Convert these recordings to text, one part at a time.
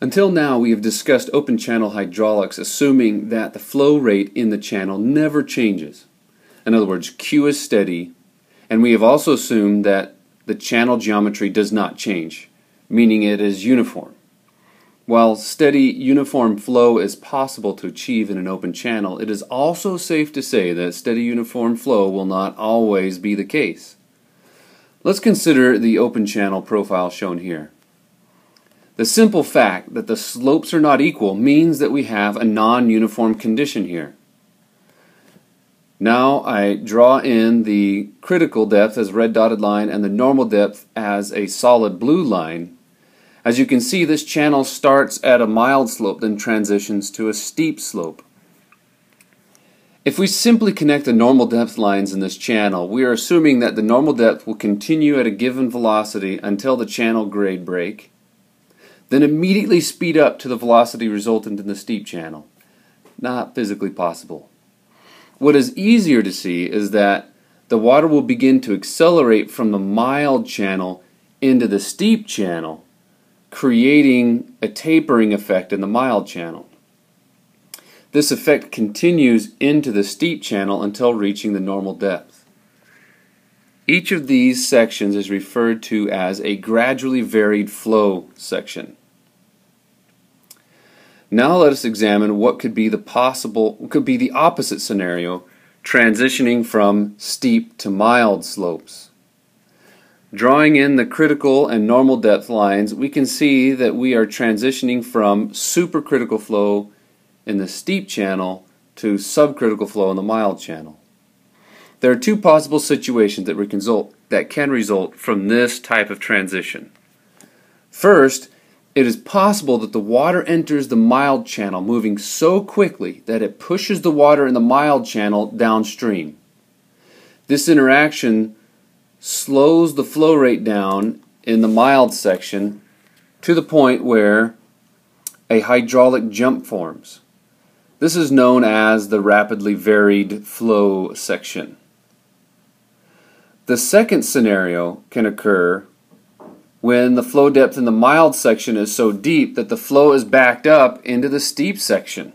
Until now, we have discussed open channel hydraulics, assuming that the flow rate in the channel never changes. In other words, Q is steady, and we have also assumed that the channel geometry does not change, meaning it is uniform. While steady, uniform flow is possible to achieve in an open channel, it is also safe to say that steady, uniform flow will not always be the case. Let's consider the open channel profile shown here. The simple fact that the slopes are not equal means that we have a non-uniform condition here. Now I draw in the critical depth as a red dotted line and the normal depth as a solid blue line. As you can see, this channel starts at a mild slope, then transitions to a steep slope. If we simply connect the normal depth lines in this channel, we are assuming that the normal depth will continue at a given velocity until the channel grade break, then immediately speed up to the velocity resultant in the steep channel. Not physically possible. What is easier to see is that the water will begin to accelerate from the mild channel into the steep channel, creating a tapering effect in the mild channel. This effect continues into the steep channel until reaching the normal depth. Each of these sections is referred to as a gradually varied flow section. Now let us examine what could be the opposite scenario, transitioning from steep to mild slopes. Drawing in the critical and normal depth lines, we can see that we are transitioning from supercritical flow in the steep channel to subcritical flow in the mild channel. There are two possible situations that can result from this type of transition. First, it is possible that the water enters the mild channel moving so quickly that it pushes the water in the mild channel downstream. This interaction slows the flow rate down in the mild section to the point where a hydraulic jump forms. This is known as the rapidly varied flow section. The second scenario can occur when the flow depth in the mild section is so deep that the flow is backed up into the steep section.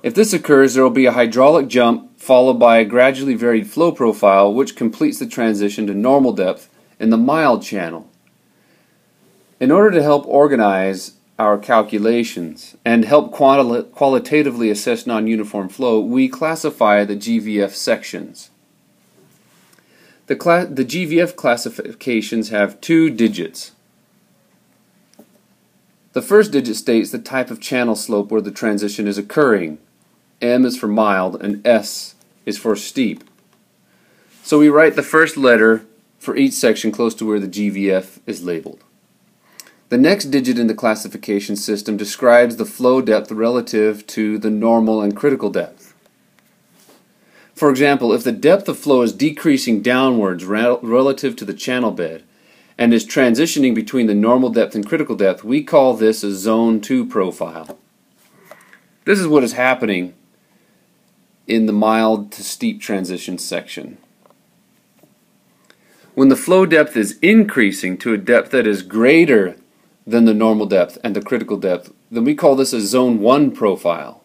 If this occurs, there will be a hydraulic jump followed by a gradually varied flow profile which completes the transition to normal depth in the mild channel. In order to help organize our calculations and help qualitatively assess non-uniform flow, we classify the GVF sections. The GVF classifications have two digits. The first digit states the type of channel slope where the transition is occurring. M is for mild and S is for steep. So we write the first letter for each section close to where the GVF is labeled. The next digit in the classification system describes the flow depth relative to the normal and critical depth. For example, if the depth of flow is decreasing downwards relative to the channel bed and is transitioning between the normal depth and critical depth, we call this a zone 2 profile. This is what is happening in the mild to steep transition section. When the flow depth is increasing to a depth that is greater than the normal depth and the critical depth, then we call this a zone 1 profile.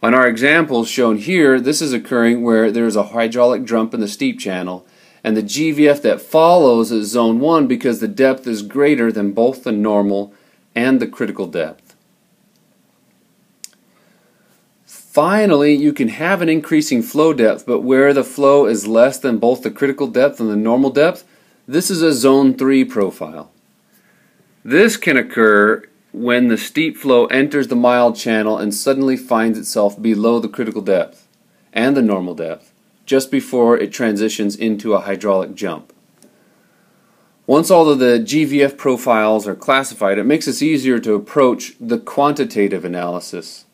On our examples shown here, this is occurring where there is a hydraulic jump in the steep channel, and the GVF that follows is zone 1 because the depth is greater than both the normal and the critical depth. Finally, you can have an increasing flow depth, but where the flow is less than both the critical depth and the normal depth, this is a zone 3 profile. This can occur when the steep flow enters the mild channel and suddenly finds itself below the critical depth and the normal depth just before it transitions into a hydraulic jump. Once all of the GVF profiles are classified, it makes it easier to approach the quantitative analysis.